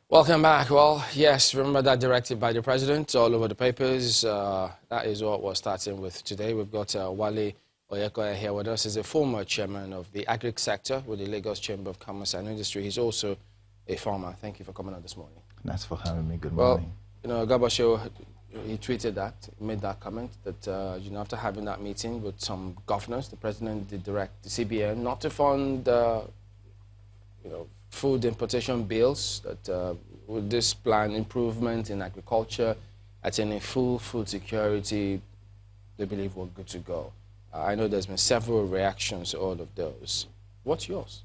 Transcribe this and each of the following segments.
Welcome back. Well, yes, remember that directive by the president all over the papers. That is what we're starting with today. We've got Wale Oyekoya here with us. He's a former chairman of the agri sector with the Lagos Chamber of Commerce and Industry. He's also a farmer. Thank you for coming on this morning. Thanks for having me. Good morning. Well, Gabasho, he tweeted that, made that comment that, after having that meeting with some governors, the president did direct the CBN not to fund, food importation bills, that with this plan, improvement in agriculture, attaining full food security, they believe we're good to go. I know there's been several reactions to all of those. What's yours?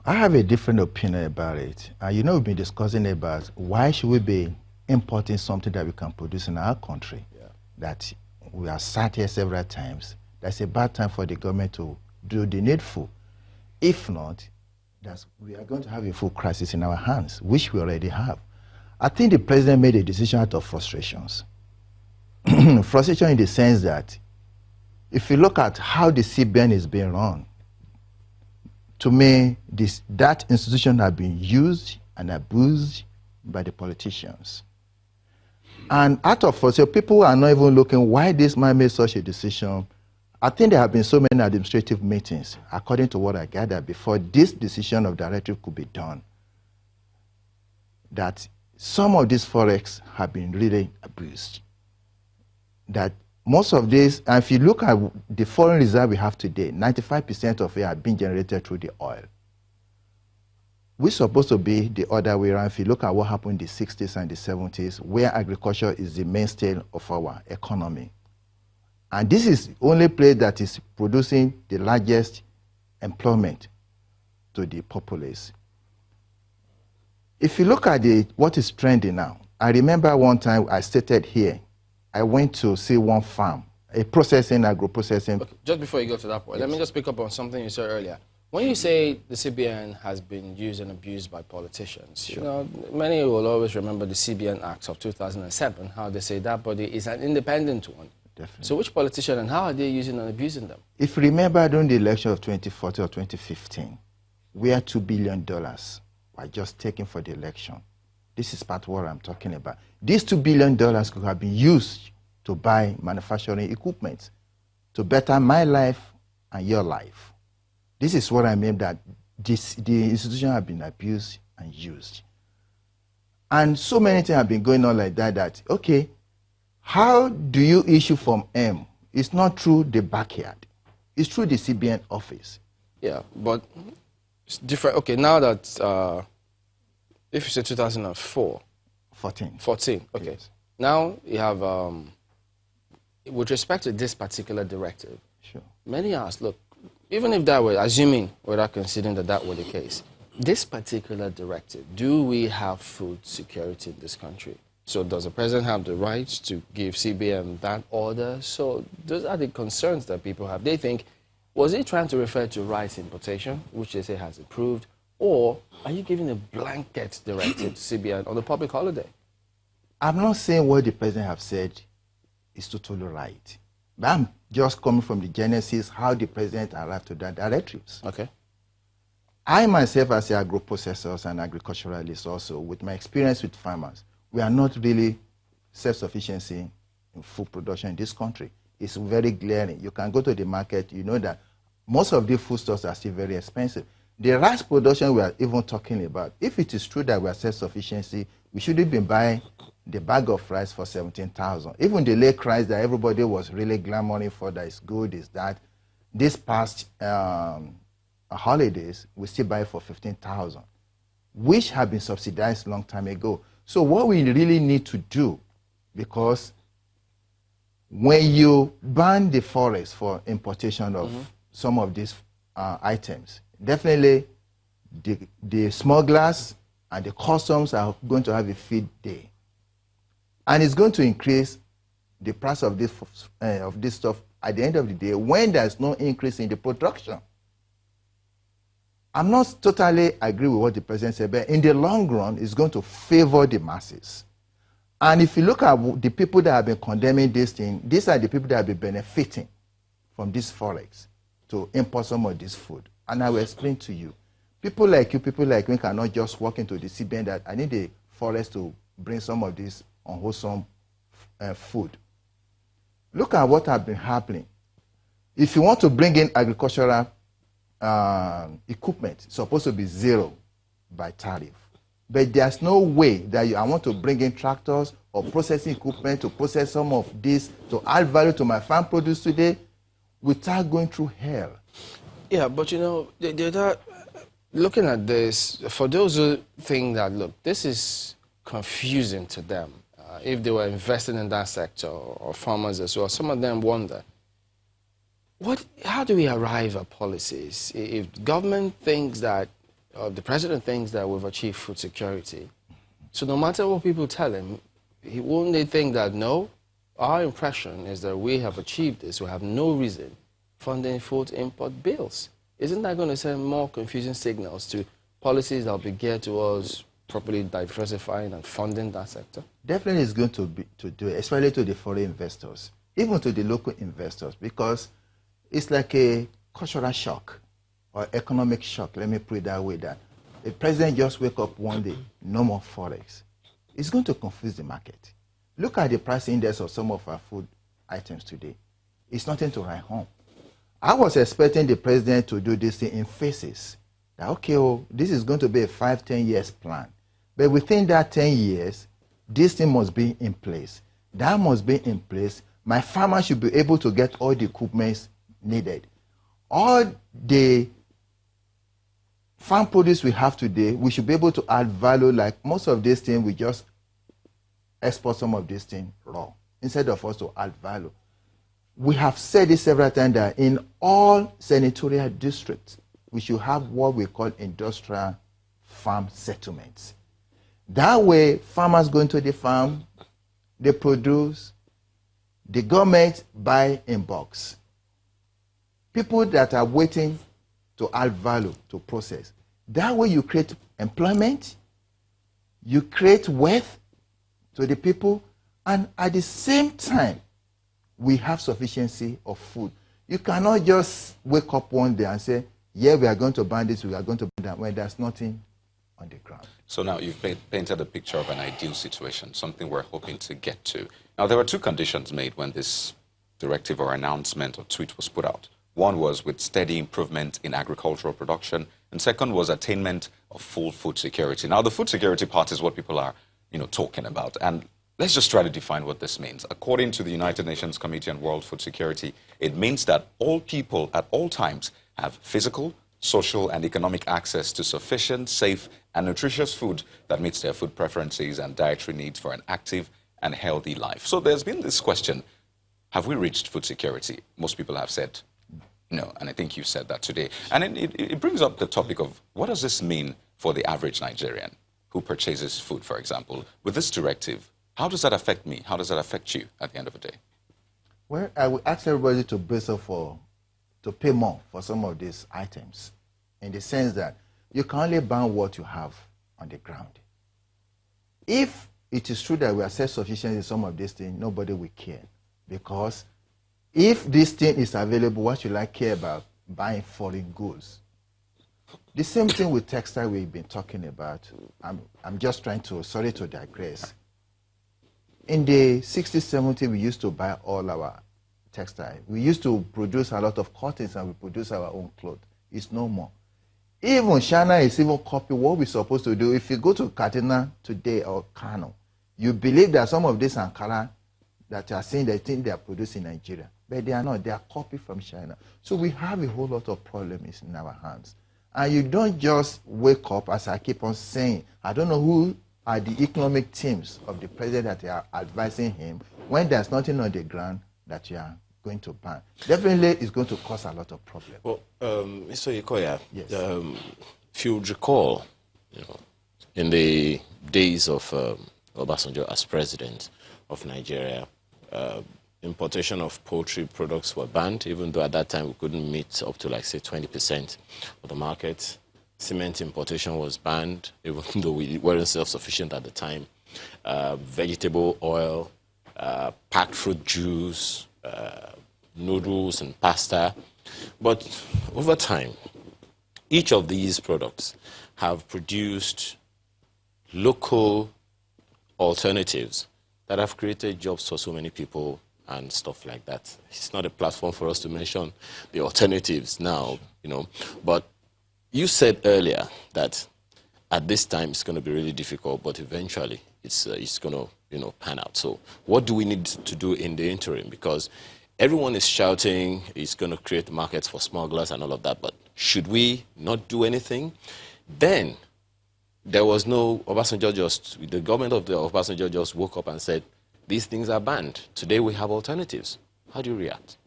I have a different opinion about it. We've been discussing about why should we be importing something that we can produce in our country, that we have sat here several times. That's a bad time for the government to do the needful. If not, we are going to have a full crisis in our hands, which we already have. I think the president made a decision out of frustrations. Frustration in the sense that if you look at how the CBN is being run, to me, that institution has been used and abused by the politicians. And out of frustration, people are not even looking why this man made such a decision. I think there have been so many administrative meetings, according to what I gathered, before this decision of directive could be done, that some of these forex have been really abused. That most of this, and if you look at the foreign reserve we have today, 95% of it have been generated through the oil. We're supposed to be the other way around. If you look at what happened in the 60s and the 70s, where agriculture is the mainstay of our economy. And this is the only place that is producing the largest employment to the populace. If you look at what is trending now, I remember one time I stated here, I went to see one farm, a agro-processing. Okay, just before you go to that point, let me just pick up on something you said earlier. When you say the CBN has been used and abused by politicians, sure. Many will always remember the CBN Act of 2007, how they say that body is an independent one. Definitely. So which politician and how are they using and abusing them? If you remember during the election of 2014 or 2015, where $2 billion were just taken for the election. This is part of what I'm talking about. These $2 billion could have been used to buy manufacturing equipment to better my life and your life. This is what I mean, that the institution have been abused and used. And so many things have been going on like that, okay, how do you issue from M? It's not through the backyard. It's through the CBN office. Yeah, but it's different. Okay, now that, if you say 2004. 14, okay. Yes. Now you have, with respect to this particular directive, sure. Many ask, look, even if that were, assuming without considering that were the case, this particular directive, do we have food security in this country? So does the president have the right to give CBN that order? So those are the concerns that people have. They think, was he trying to refer to rice importation, which they say has approved, or are you giving a blanket directive to CBN on the public holiday? I'm not saying what the president have said is totally right. But I'm just coming from the genesis, how the president arrived to that directives. Okay. I myself, as an agro-processor and agriculturalist also, with my experience with farmers, we are not really self-sufficiency in food production in this country. It's very glaring. You can go to the market, you know that most of the foodstuffs are still very expensive. The rice production we are even talking about, if it is true that we are self-sufficiency, we should have been buying the bag of rice for 17,000. Even the lake rice that everybody was really clamoring for, that is good, is that this past holidays, we still buy for 15,000, which have been subsidized a long time ago. So what we really need to do, because when you ban the forex for importation of some of these items, definitely the smugglers and the customs are going to have a field day. And it's going to increase the price of this stuff at the end of the day when there's no increase in the production. I'm not totally agree with what the president said, but in the long run, it's going to favor the masses. And if you look at the people that have been condemning this thing, these are the people that have been benefiting from this forex to import some of this food. And I will explain to you. People like you, people like me cannot just walk into the CBN that I need the forest to bring some of this unwholesome food. Look at what has been happening. If you want to bring in agricultural equipment, it's supposed to be zero by tariff. But there's no way that I want to bring in tractors or processing equipment to process some of this to add value to my farm produce today without going through hell. Yeah, but you know, looking at this, for those who think that, look, this is confusing to them, if they were investing in that sector or farmers as well, some of them wonder, how do we arrive at policies? If government thinks that, the president thinks that we've achieved food security, so no matter what people tell him, won't they think that, no, our impression is that we have achieved this, we have no reason funding food import bills? Isn't that going to send more confusing signals to policies that will be geared towards properly diversifying and funding that sector? Definitely it's going to do it, especially to the foreign investors, even to the local investors, because it's like a cultural shock or economic shock, let me put it that way, that the president just wake up one day, no more forex. It's going to confuse the market. Look at the price index of some of our food items today. It's nothing to write home. I was expecting the president to do this thing in phases. That, okay, oh, this is going to be a 5-10 years plan. But within that 10 years, this thing must be in place. That must be in place. My farmer should be able to get all the equipment needed. All the farm produce we have today, we should be able to add value. Like most of these things, we just export some of these things raw instead of us to add value. We have said this several times that in all senatorial districts, we should have what we call industrial farm settlements. That way, farmers go into the farm, they produce, the government buy in bulks. People that are waiting to add value to process. That way you create employment, you create wealth to the people, and at the same time, we have sufficiency of food. You cannot just wake up one day and say, yeah, we are going to ban this, we are going to ban that, when there's nothing on the ground. So now you've painted a picture of an ideal situation, something we're hoping to get to. Now, there were two conditions made when this directive or announcement or tweet was put out. One was with steady improvement in agricultural production, and second was attainment of full food security. Now, the food security part is what people are, talking about, and let's just try to define what this means. According to the United Nations Committee on World Food Security, it means that all people at all times have physical, social, and economic access to sufficient, safe, and nutritious food that meets their food preferences and dietary needs for an active and healthy life. So there's been this question, have we reached food security? Most people have said no, and I think you said that today. And it brings up the topic of what does this mean for the average Nigerian who purchases food, for example? With this directive, how does that affect me? How does that affect you at the end of the day? Well, I would ask everybody to brace up to pay more for some of these items, in the sense that you can only ban what you have on the ground. If it is true that we are self-sufficient in some of these things, nobody will care. Because if this thing is available, what should I care about buying foreign goods? The same thing with textile we've been talking about. I'm just trying to, sorry to digress. In the 60s, 70s, we used to buy all our textile. We used to produce a lot of cottons and we produce our own clothes. It's no more. Even China is even copying what we're supposed to do. If you go to Katina today or Kano, you believe that some of this Ankara that you are saying they think they are produced in Nigeria, but they are not. They are copied from China. So we have a whole lot of problems in our hands. And you don't just wake up, as I keep on saying, I don't know who are the economic teams of the president that are advising him when there's nothing on the ground that you are going to ban. Definitely it's going to cause a lot of problems. Well, Mr. Ikoya, yes. If you recall, in the days of Obasanjo as president of Nigeria, importation of poultry products were banned, even though at that time we couldn't meet up to, like, say, 20% of the market. Cement importation was banned, even though we weren't self-sufficient at the time. Vegetable oil, packed fruit juice, noodles and pasta. But over time, each of these products have produced local alternatives that have created jobs for so many people and stuff like that. It's not a platform for us to mention the alternatives now, you know. But you said earlier that at this time it's going to be really difficult, but eventually it's going to, you know, pan out. So what do we need to do in the interim? Because everyone is shouting it's going to create markets for smugglers and all of that, but should we not do anything? Then there was no, the government of the Obasanjo just woke up and said, these things are banned. Today we have alternatives. How do you react?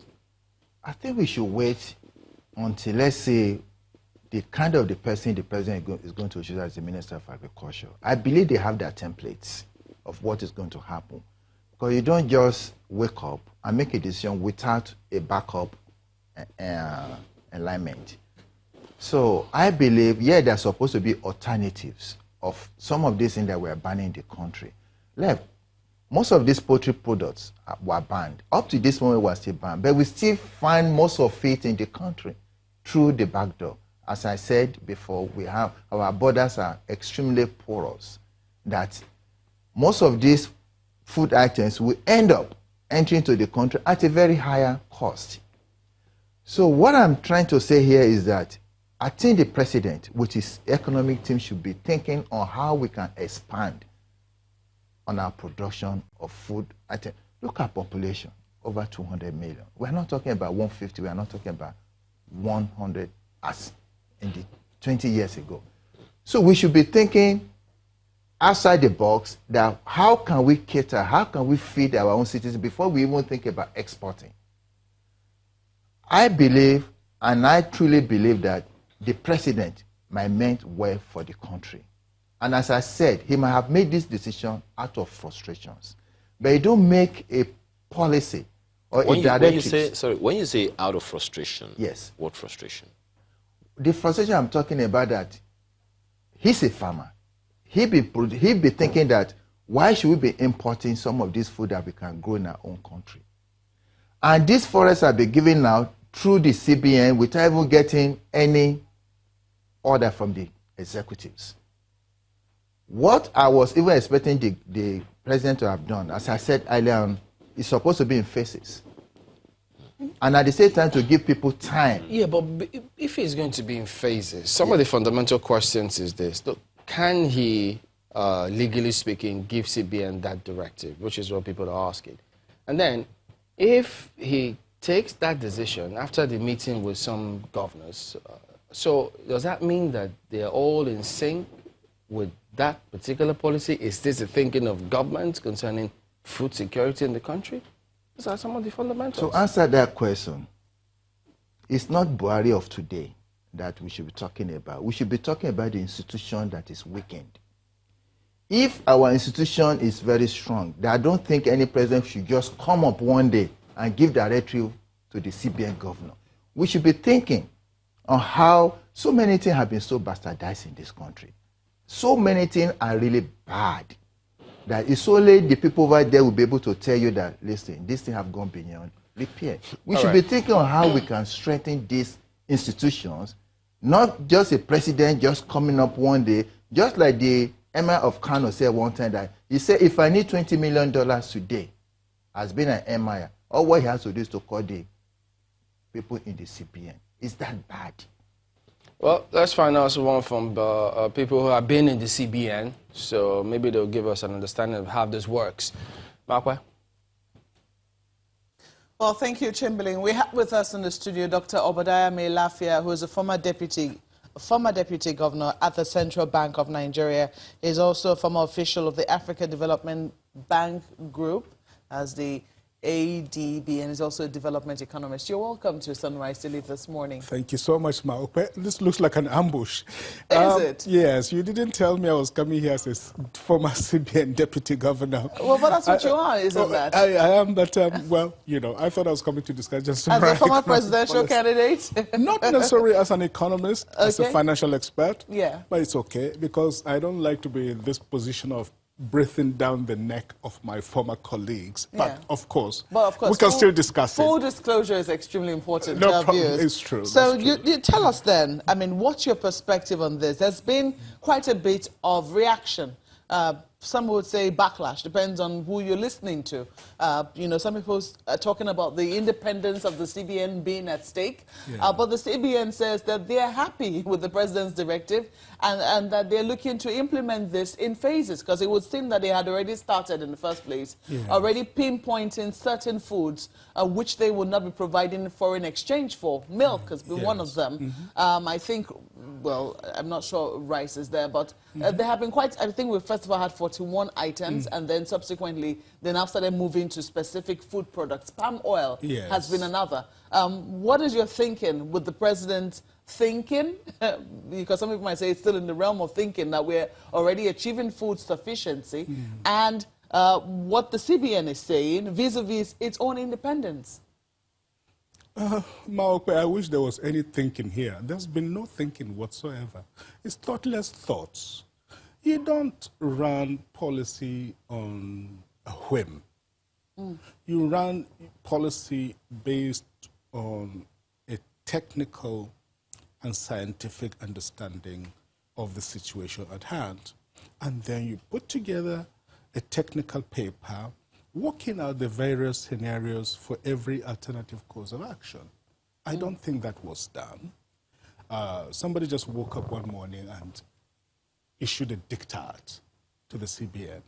I think we should wait until, let's say, the kind of the person the president is going to choose as the Minister of Agriculture. I believe they have their templates of what is going to happen. Because you don't just wake up and make a decision without a backup alignment. So I believe, yeah, there are supposed to be alternatives of some of these things that were banning in the country. Most of these poultry products were banned. Up to this moment, we're still banned. But we still find most of it in the country through the back door. As I said before, our borders are extremely porous, that most of these food items will end up entering into the country at a very higher cost. So what I'm trying to say here is that I think the president, with his economic team, should be thinking on how we can expand on our production of food items. Look at population, over 200 million. We're not talking about 150, we're not talking about 100 as in the 20 years ago. So we should be thinking outside the box that how can we cater, how can we feed our own citizens before we even think about exporting. I believe, and I truly believe, that the president might meant well for the country. And as I said, he might have made this decision out of frustrations. But he don't make a policy or a directive. When you say out of frustration, yes. What frustration? The frustration I'm talking about, that he's a farmer. He'd be thinking that why should we be importing some of this food that we can grow in our own country? And these forests are being given out through the CBN without even getting any order from the executives. What I was even expecting the president to have done, as I said earlier on, is supposed to be in phases. And at the same time to give people time. Yeah, but if he's going to be in phases, some of the fundamental questions is this. Look, can he, legally speaking, give CBN that directive, which is what people are asking? And then, if he takes that decision after the meeting with some governors, so does that mean that they're all in sync with that particular policy? Is this the thinking of government concerning food security in the country? These are some of the fundamentals. To answer that question, it's not Buhari of today that we should be talking about. We should be talking about the institution that is weakened. If our institution is very strong, I don't think any president should just come up one day and give directive to the CBN governor. We should be thinking on how so many things have been so bastardized in this country. So many things are really bad that it's only the people over there will be able to tell you that, listen, this thing have gone beyond repair. We should be thinking on how we can strengthen these institutions, not just a president just coming up one day, just like the Emir of Kano said one time that he said, if I need $20 million today, as being an emir, all what he has to do is to call the people in the CBN. Is that bad? Well, let's find out one from people who have been in the CBN, so maybe they'll give us an understanding of how this works. Makwe? Well, thank you, Chamberlain. We have with us in the studio Dr. Obadiah May-Lafia, who is a former deputy governor at the Central Bank of Nigeria. He's also a former official of the Africa Development Bank Group as the ADB, and is also a development economist. You're welcome to Sunrise Daily this morning. Thank you so much, Maope. This looks like an ambush. Is it? Yes, you didn't tell me I was coming here as a former CBN deputy governor. Well, but that's what you are, isn't that? I am, but, well, you know, I thought I was coming to discuss just as a former presidential candidate? Not necessarily as an economist, as a financial expert. Yeah. But it's okay, because I don't like to be in this position of breathing down the neck of my former colleagues. But Yeah. of course, But of course, we can still discuss full it. disclosure is extremely important No to our problem. viewers. It's true. So That's true. you tell us then, I mean, what's your perspective on this? There's been quite a bit of reaction. Some would say backlash, depends on who you're listening to. You know, some people are talking about the independence of the CBN being at stake, but the CBN says that they're happy with the president's directive and that they're looking to implement this in phases, because it would seem that they had already started in the first place, already pinpointing certain foods which they would not be providing foreign exchange for. Milk has been one of them. I think, well, I'm not sure rice is there, but there have been quite, I think we first of all had 41 items, and then subsequently they now started moving to specific food products. Palm oil has been another. What is your thinking with the president thinking? Because some people might say it's still in the realm of thinking that we're already achieving food sufficiency, and what the CBN is saying vis-a-vis its own independence. Maokwe, I wish there was any thinking here. There's been no thinking whatsoever. It's thoughtless thoughts. You don't run policy on a whim. You run policy based on a technical and scientific understanding of the situation at hand. And then you put together a technical paper working out the various scenarios for every alternative course of action. I don't think that was done. Somebody just woke up one morning and issued a diktat to the CBN.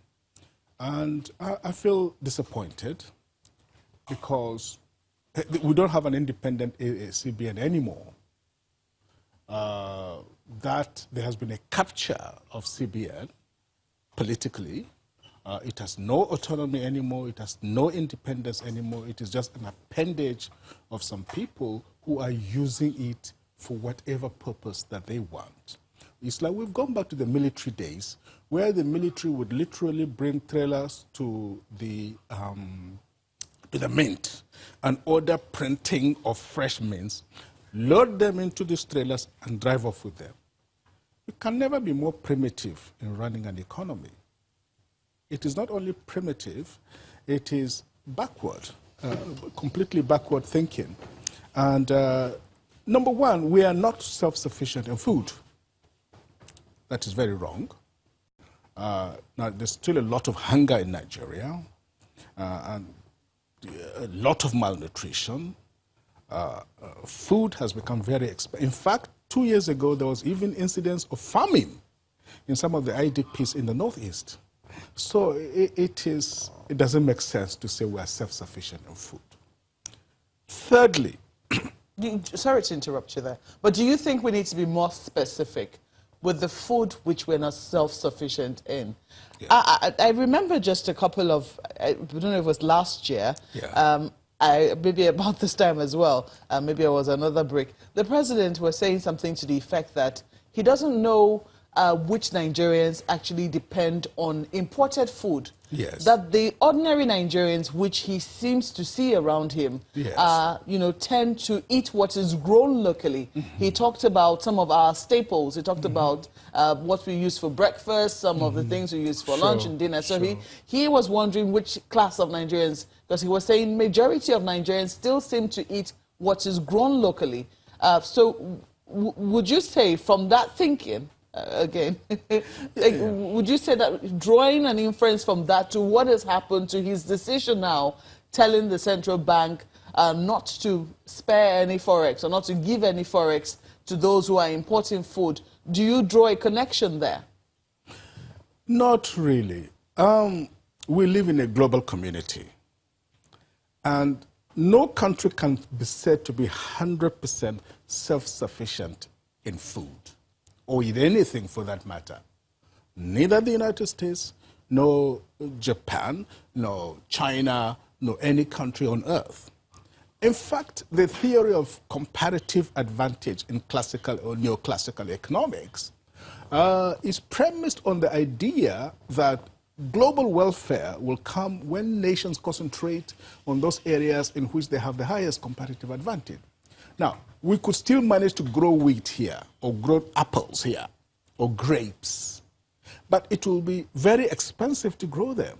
And I feel disappointed because we don't have an independent CBN anymore. That there has been a capture of CBN politically. It has no autonomy anymore. It has no independence anymore. It is just an appendage of some people who are using it for whatever purpose that they want. It's like we've gone back to the military days where the military would literally bring trailers to the mint and order printing of fresh mints, load them into these trailers and drive off with them. You can never be more primitive in running an economy. It is not only primitive, it is backward, completely backward thinking. And number one, we are not self-sufficient in food. That is very wrong. Now, there's still a lot of hunger in Nigeria, and a lot of malnutrition. Food has become very expensive. In fact, 2 years ago, there was even incidents of famine in some of the IDPs in the Northeast. So it doesn't make sense to say we are self-sufficient in food. Thirdly, sorry to interrupt you there, but do you think we need to be more specific with the food which we're not self-sufficient in? I remember just a couple of, I don't know if it was last year, maybe about this time as well, maybe it was another break, the president was saying something to the effect that he doesn't know which Nigerians actually depend on imported food. That the ordinary Nigerians, which he seems to see around him, you know, tend to eat what is grown locally. He talked about some of our staples. He talked about what we use for breakfast, some of the things we use for lunch and dinner. So he was wondering which class of Nigerians, because he was saying majority of Nigerians still seem to eat what is grown locally. So would you say from that thinking, again, would you say that drawing an inference from that to what has happened to his decision now, telling the central bank not to spare any forex or not to give any forex to those who are importing food, do you draw a connection there? Not really. We live in a global community, and no country can be said to be 100% self-sufficient in food, or in anything for that matter. Neither the United States, nor Japan, nor China, nor any country on earth. In fact, the theory of comparative advantage in classical or neoclassical economics is premised on the idea that global welfare will come when nations concentrate on those areas in which they have the highest comparative advantage. Now, we could still manage to grow wheat here, or grow apples here, or grapes. but it will be very expensive to grow them,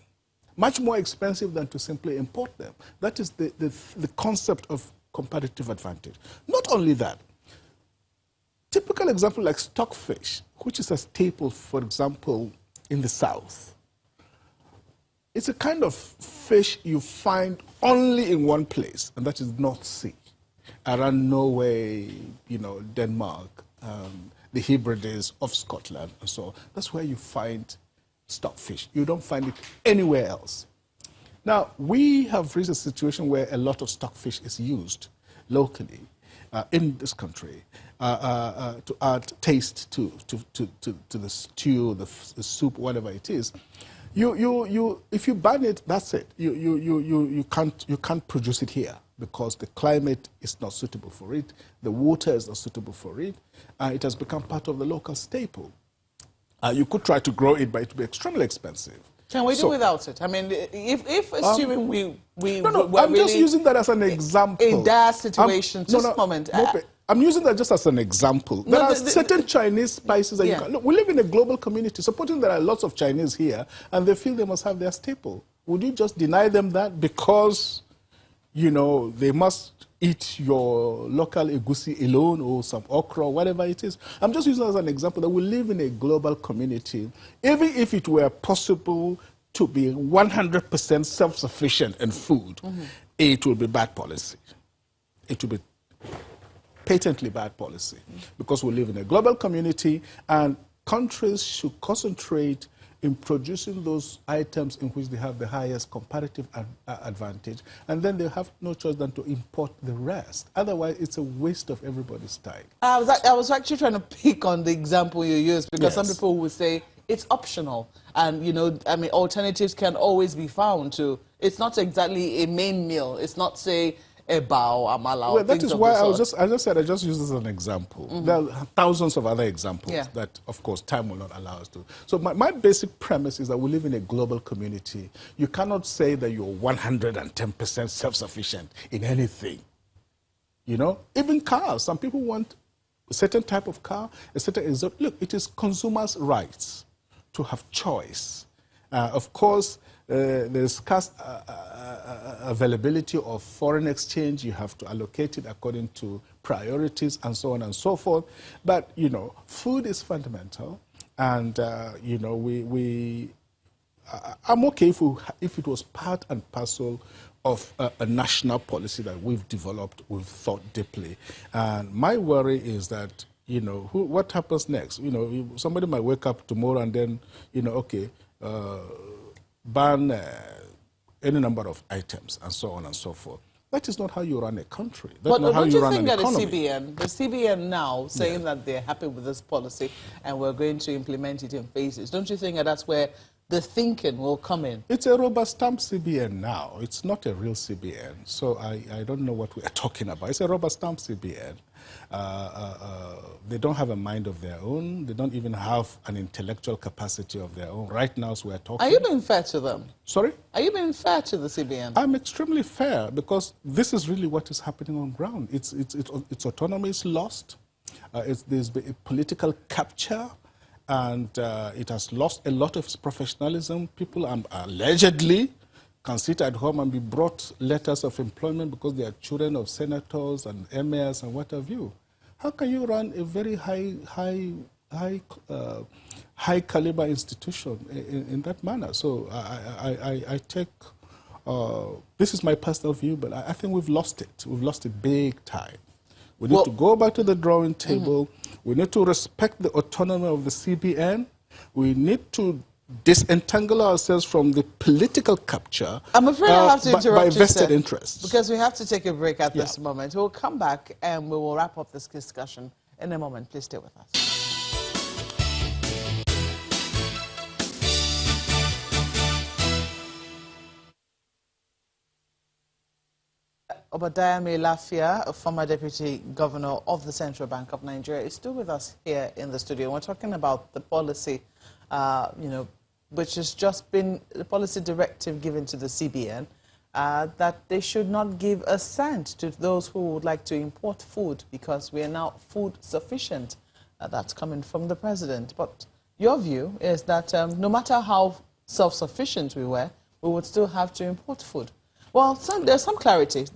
much more expensive than to simply import them. That is the concept of competitive advantage. Not only that, typical example like stockfish, which is a staple, for example, in the South. It's a kind of fish you find only in one place, and that is North Sea, around Norway, Denmark, the Hebrides of Scotland, and so on. That's where you find stockfish. You don't find it anywhere else. Now, we have reached a situation where a lot of stockfish is used locally in this country to add taste to the stew, the soup, whatever it is. If you ban it, that's it. You can't produce it here because the climate is not suitable for it, the water is not suitable for it, it has become part of the local staple. You could try to grow it, but it would be extremely expensive. Can we do without it? I mean, if assuming I'm really just using that as an example. In dire situation, just a moment. I'm using that just as an example. There are certain Chinese spices that you can... Look, we live in a global community. Supposing there are lots of Chinese here, and they feel they must have their staple. Would you just deny them that because, they must eat your local egusi alone or some okra, whatever it is? I'm just using it as an example that we live in a global community. Even if it were possible to be 100% self-sufficient in food, it will be bad policy. It will be patently bad policy because we live in a global community and countries should concentrate in producing those items in which they have the highest comparative advantage, and then they have no choice than to import the rest. Otherwise, it's a waste of everybody's time. I was actually trying to pick on the example you used because some people would say it's optional, and alternatives can always be found to. It's not exactly a main meal. It's not, say, a bao, amala. Well, that is why I just used this as an example. There are thousands of other examples that, of course, time will not allow us to. So my basic premise is that we live in a global community. You cannot say that you're 110% self-sufficient in anything. Even cars. Some people want a certain type of car, a certain... Look, it is consumers' rights to have choice. Of course, there's scarce availability of foreign exchange. You have to allocate it according to priorities and so on and so forth. But, food is fundamental. And, I'm okay if it was part and parcel of a national policy that we've developed, we've thought deeply. And my worry is that, what happens next? Somebody might wake up tomorrow and then, ban any number of items and so on and so forth. That is not how you run a country. That's not how you run an economy. The CBN now saying that they're happy with this policy and we're going to implement it in phases, don't you think that that's where the thinking will come in? It's a rubber stamp CBN now. It's not a real CBN. So I don't know what we are talking about. It's a rubber stamp CBN. They don't have a mind of their own. They don't even have an intellectual capacity of their own. Right now, as we're talking... Are you being fair to them? Sorry? Are you being fair to the CBN? I'm extremely fair because this is really what is happening on ground. Its autonomy is lost. There's been a political capture, and it has lost a lot of its professionalism. People allegedly can sit at home and be brought letters of employment because they are children of senators and emirs and what have you. How can you run a very high caliber institution in that manner? So I take, this is my personal view, but I think we've lost it. We've lost it big time. We need to go back to the drawing table. We need to respect the autonomy of the CBN. We need to disentangle ourselves from the political capture. I'm afraid I have to interrupt by vested interests. Because we have to take a break at this moment. We'll come back and we will wrap up this discussion in a moment. Please stay with us. Obadiah Lafia, a former Deputy Governor of the Central Bank of Nigeria, is still with us here in the studio. We're talking about the policy, which has just been the policy directive given to the CBN, that they should not give a cent to those who would like to import food because we are now food sufficient. That's coming from the president. But your view is that no matter how self-sufficient we were, we would still have to import food. Well, there's some clarity.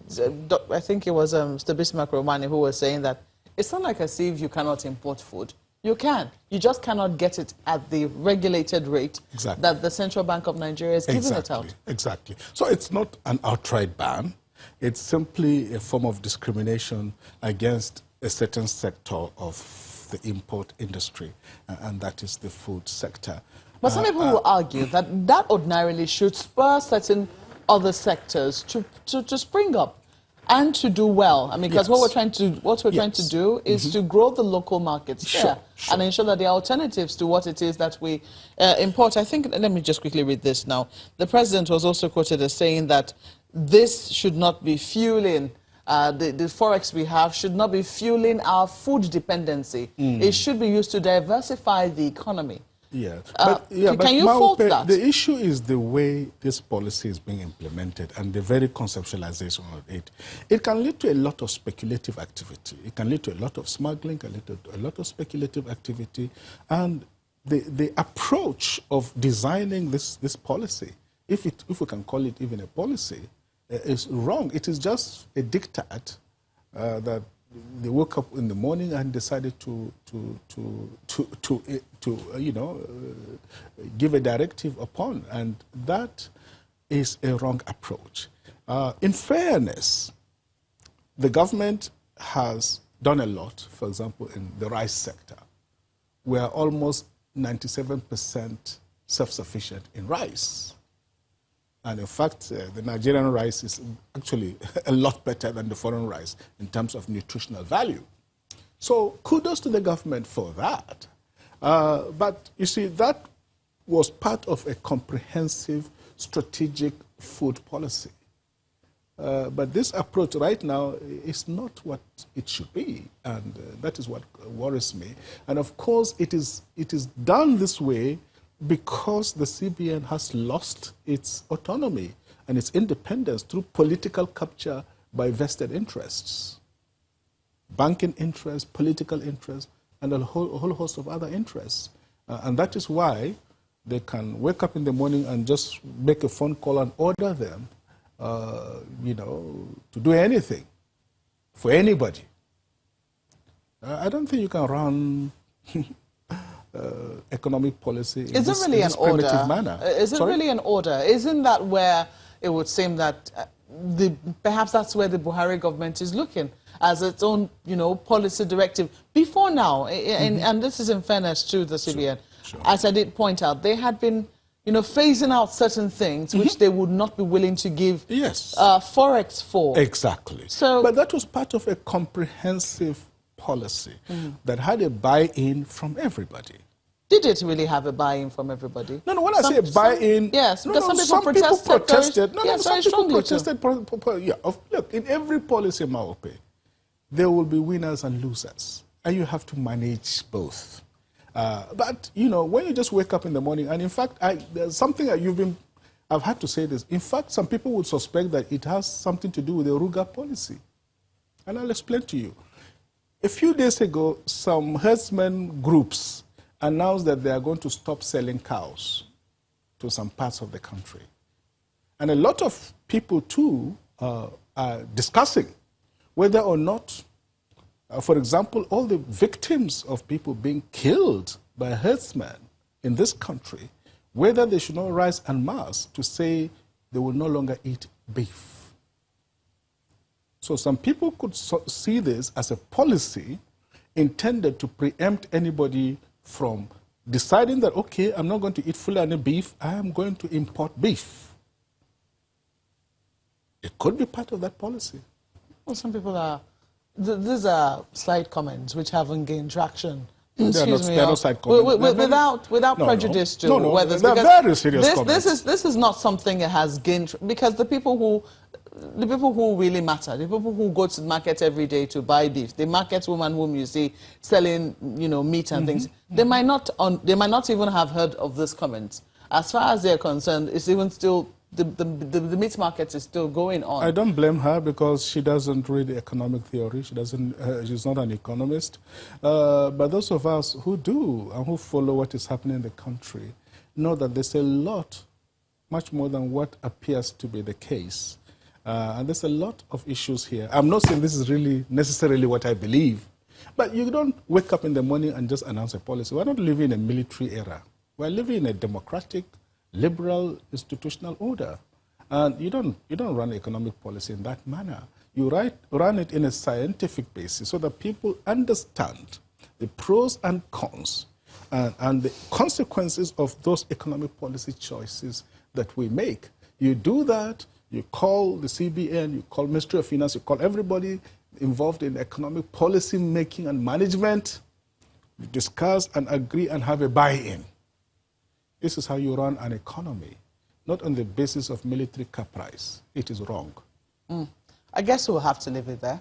I think it was Mr. Bismarck-Romani who was saying that it's not like as if you cannot import food. You can. You just cannot get it at the regulated rate that the Central Bank of Nigeria is giving it out. Exactly. So it's not an outright ban. It's simply a form of discrimination against a certain sector of the import industry, and that is the food sector. But some people will argue that that ordinarily should spur certain other sectors to spring up and to do well. I mean, because what we're trying to do is to grow the local markets there and ensure that there are alternatives to what it is that we import. I think, let me just quickly read this now. The president was also quoted as saying that this should not be fueling, the forex we have should not be fueling our food dependency. It should be used to diversify the economy. Yeah, can you fault that? The issue is the way this policy is being implemented and the very conceptualization of it. It can lead to a lot of speculative activity. It can lead to a lot of smuggling, can lead to a lot of speculative activity. And the approach of designing this policy, if we can call it even a policy, is wrong. It is just a diktat that they woke up in the morning and decided to give a directive upon, and that is a wrong approach. In fairness, the government has done a lot. For example, in the rice sector, we are almost 97% self-sufficient in rice. And in fact, the Nigerian rice is actually a lot better than the foreign rice in terms of nutritional value. So kudos to the government for that. But you see, that was part of a comprehensive strategic food policy. But this approach right now is not what it should be, and that is what worries me. And of course, it is done this way because the CBN has lost its autonomy and its independence through political capture by vested interests. Banking interests, political interests, and a whole host of other interests. And that is why they can wake up in the morning and just make a phone call and order them, to do anything for anybody. I don't think you can run economic policy in this primitive manner. Is it really an order? Isn't that where it would seem that perhaps that's where the Buhari government is looking as its own, policy directive before now? And this is in fairness to the CBN. Sure. As I did point out, they had been, phasing out certain things which they would not be willing to give forex for. Exactly. But that was part of a comprehensive policy that had a buy-in from everybody. Did it really have a buy-in from everybody? No, when I say buy-in... Yes, because some people protested. Some people protested. Look, in every policy, Maope, there will be winners and losers, and you have to manage both. But, when you just wake up in the morning, and in fact, there's something that I've had to say this. In fact, some people would suspect that it has something to do with the Ruga policy. And I'll explain to you. A few days ago, some herdsmen groups announced that they are going to stop selling cows to some parts of the country. And a lot of people, too, are discussing whether or not, for example, all the victims of people being killed by herdsmen in this country, whether they should not rise en masse to say they will no longer eat beef. So some people could see this as a policy intended to preempt anybody from deciding that, okay, I'm not going to eat Fulani beef, I am going to import beef. It could be part of that policy. Well, some people are... These are side comments which haven't gained traction. They're not side comments. Without prejudice to whether... They're very serious comments. This is not something that has gained... Because the people who really matter, the people who go to the market every day to buy beef, the market woman whom you see selling, meat and things, they might not even have heard of this comment. As far as they're concerned, it's even still the meat market is still going on. I don't blame her because she doesn't read economic theory. She doesn't. She's not an economist. But those of us who do and who follow what is happening in the country know that there's a lot, much more than what appears to be the case. And there's a lot of issues here. I'm not saying this is really necessarily what I believe, but you don't wake up in the morning and just announce a policy. We're not living in a military era. We're living in a democratic, liberal, institutional order. And you don't run economic policy in that manner. You run it in a scientific basis so that people understand the pros and cons and the consequences of those economic policy choices that we make. You do that, you call the CBN, you call Ministry of Finance, you call everybody involved in economic policy making and management, you discuss and agree and have a buy-in. This is how you run an economy, not on the basis of military caprice. It is wrong. I guess we'll have to leave it there.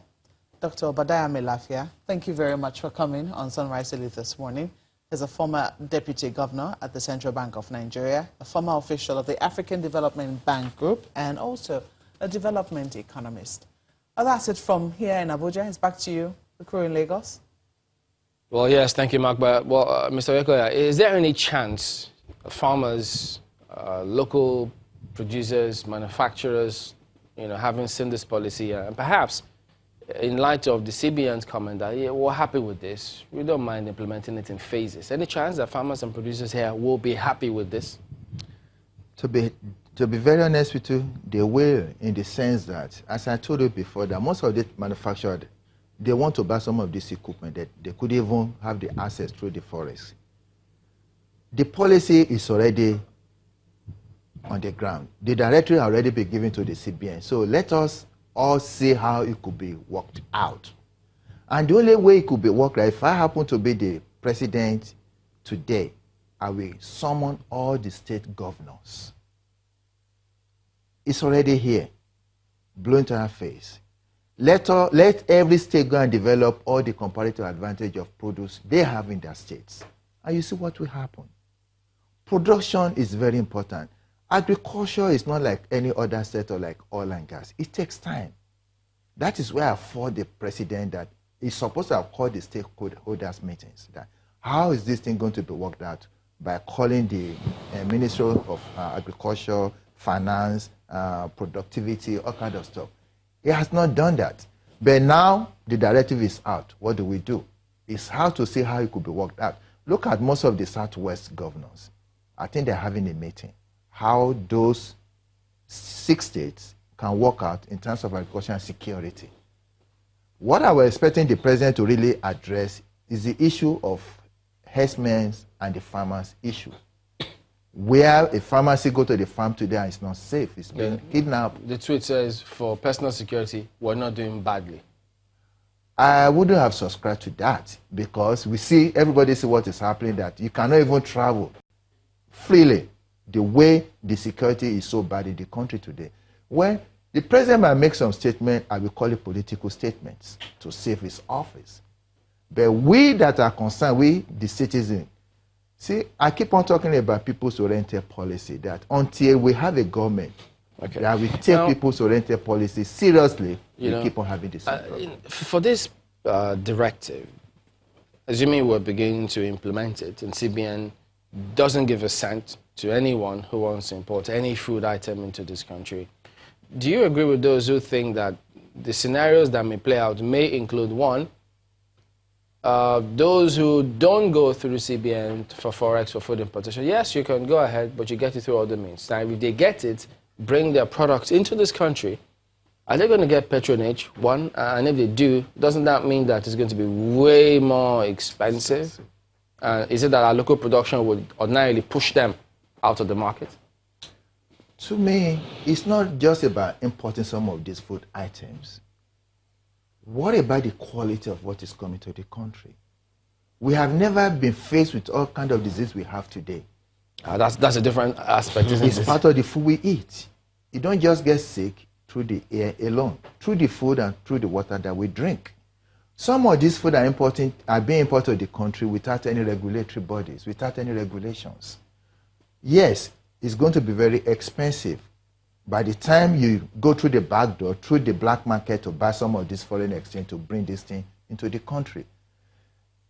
Dr. Obadiah Melafia, thank you very much for coming on Sunrise Daily this morning. He's a former deputy governor at the Central Bank of Nigeria, a former official of the African Development Bank Group, and also a development economist. Well, that's it from here in Abuja. It's back to you, the crew in Lagos. Well, yes, thank you, Mark. But, Mr. Oyekoya, is there any chance farmers, local producers, manufacturers, having seen this policy, and perhaps in light of the CBN's comment that, yeah, we're happy with this, we don't mind implementing it in phases. Any chance that farmers and producers here will be happy with this? To be very honest with you, they will, in the sense that, as I told you before, that most of the manufacturers, they want to buy some of this equipment that they could even have the access through the forex. The policy is already on the ground. The directive already been given to the CBN. So let us all see how it could be worked out. And the only way it could be worked out, if I happen to be the president today, I will summon all the state governors. It's already here, blown to our face. Let every state go and develop all the comparative advantage of produce they have in their states. And you see what will happen. Production is very important. Agriculture is not like any other sector like oil and gas. It takes time. That is why I fought the president that he's supposed to have called the stakeholders meetings. That how is this thing going to be worked out? By calling the Ministry of Agriculture, Finance, Productivity, all kind of stuff. He has not done that. But now the directive is out. What do we do? It's how to see how it could be worked out. Look at most of the Southwest governors. I think they're having a meeting. How those 6 states can work out in terms of agriculture and security. What I was expecting the president to really address is the issue of herdsmen and the farmers' issue. Where a pharmacy go to the farm today and it's not safe, it's being kidnapped. The tweet says, for personal security, we're not doing badly. I wouldn't have subscribed to that because we see, everybody see what is happening, that you cannot even travel freely the way the security is so bad in the country today. When the president might make some statement, I will call it political statements to save his office. But we that are concerned, we the citizens, see, I keep on talking about people's oriented policy, that until we have a government that will take people's oriented policy seriously, we keep on having this problem. For this directive, assuming we're beginning to implement it, and CBN doesn't give a cent to anyone who wants to import any food item into this country, do you agree with those who think that the scenarios that may play out may include, one, those who don't go through CBN for forex, for food importation? Yes, you can go ahead, but you get it through other means. Now, if they get it, bring their products into this country, are they going to get patronage, one? And if they do, doesn't that mean that it's going to be way more expensive? Is it that our local production would ordinarily push them out of the market? To me, it's not just about importing some of these food items. What about the quality of what is coming to the country? We have never been faced with all kinds of disease we have today. That's a different aspect, isn't it? It's part of the food we eat. You don't just get sick through the air alone, through the food and through the water that we drink. Some of these food are being imported to the country without any regulatory bodies, without any regulations. Yes, it's going to be very expensive. By the time you go through the back door, through the black market to buy some of this foreign exchange to bring this thing into the country.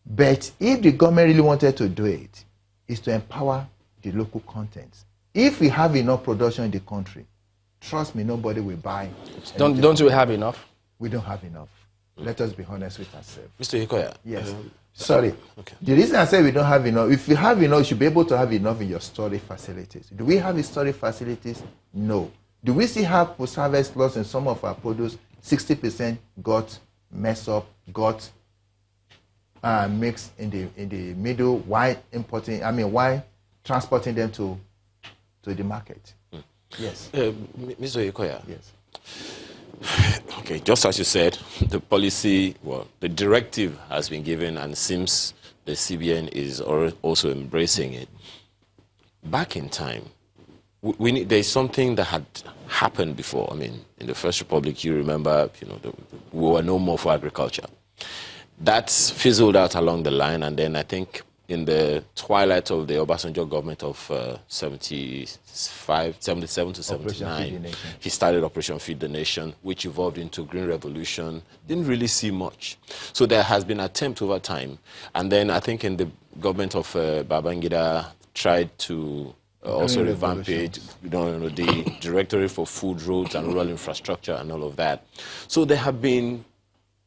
But if the government really wanted to do it, is to empower the local content. If we have enough production in the country, trust me, nobody will buy. Don't we have enough? We don't have enough. Let us be honest with ourselves. Mr. Ikoya. Yes. Sorry. Okay. The reason I say we don't have enough, if you have enough, you should be able to have enough in your storage facilities. Do we have storage facilities? No. Do we still have post-harvest loss in some of our produce? 60% got messed up, got mixed in the middle. Why transporting them to the market? Yes. Mr. Ikoya. Yes. Okay, just as you said, the policy, well, the directive has been given and seems the CBN is also embracing it. Back in time, there's something that had happened before. I mean, in the First Republic, you remember, we were no more for agriculture. That's fizzled out along the line, and then I think in the twilight of the Obasanjo government of 77 to 79, he started Operation Feed the Nation, which evolved into Green Revolution. Didn't really see much. So there has been attempt over time. And then I think in the government of Babangida tried to also revamp it, the Directorate for Food, Roads and Rural Infrastructure and all of that. So there have been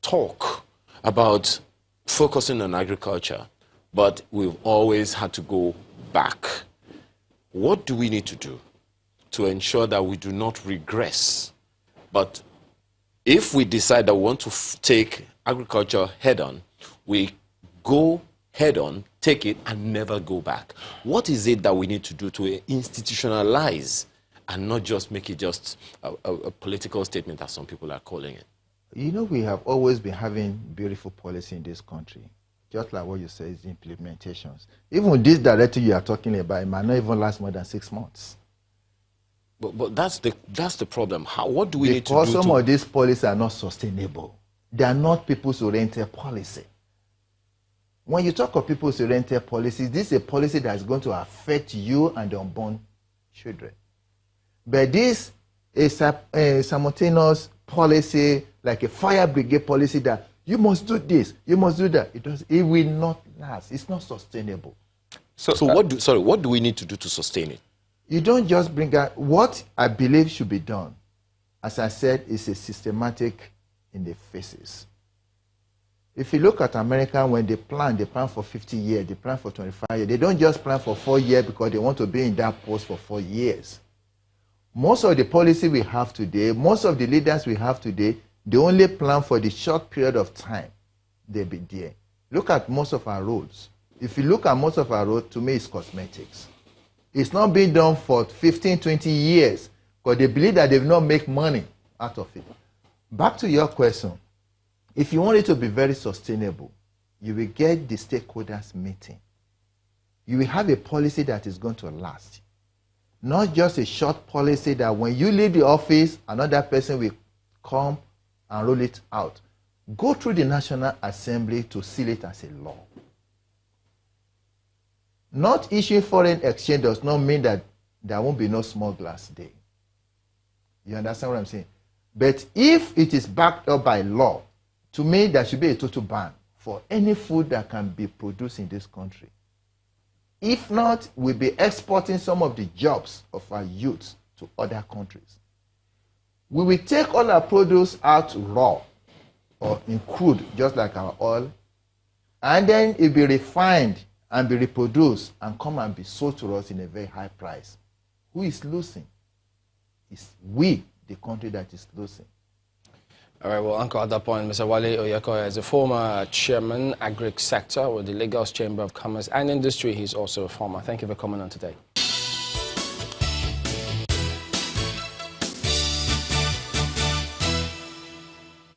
talk about focusing on agriculture, but we've always had to go back. What do we need to do to ensure that we do not regress? But if we decide that we want to take agriculture head-on, we go head-on, take it, and never go back. What is it that we need to do to institutionalize and not just make it just a political statement, as some people are calling it? We have always been having beautiful policy in this country. Just like what you say is implementations. Even this directive you are talking about, it might not even last more than 6 months. But that's the problem. What do we need to do? Because some of these policies are not sustainable. They are not people's oriented policy. When you talk of people's oriented policies, this is a policy that is going to affect you and the unborn children. But this is a simultaneous policy, like a fire brigade policy that you must do this, you must do that. It will not last. It's not sustainable. So what do we need to do to sustain it? You don't just bring out what I believe should be done. As I said, is a systematic in the phases. If you look at America, when they plan for 50 years, they plan for 25 years. They don't just plan for 4 years because they want to be in that post for 4 years. Most of the policy we have today, most of the leaders we have today, they only plan for the short period of time they'll be there. Look at most of our roads. If you look at most of our roads, to me, it's cosmetics. It's not being done for 15, 20 years because they believe that they will not make money out of it. Back to your question. If you want it to be very sustainable, you will get the stakeholders meeting. You will have a policy that is going to last. Not just a short policy that when you leave the office, another person will come and roll it out. Go through the National Assembly to seal it as a law. Not issuing foreign exchange does not mean that there won't be no small glass day. You understand what I'm saying? But if it is backed up by law, to me, there should be a total ban for any food that can be produced in this country. If not, we'll be exporting some of the jobs of our youth to other countries. We will take all our produce out raw or in crude, just like our oil, and then it will be refined and be reproduced and come and be sold to us in a very high price. Who is losing? It's we, the country, that is losing. All right, well, Uncle, at that point, Mr. Wale Oyekoya is a former chairman, agric sector with the Lagos Chamber of Commerce and Industry. He's also a farmer. Thank you for coming on today.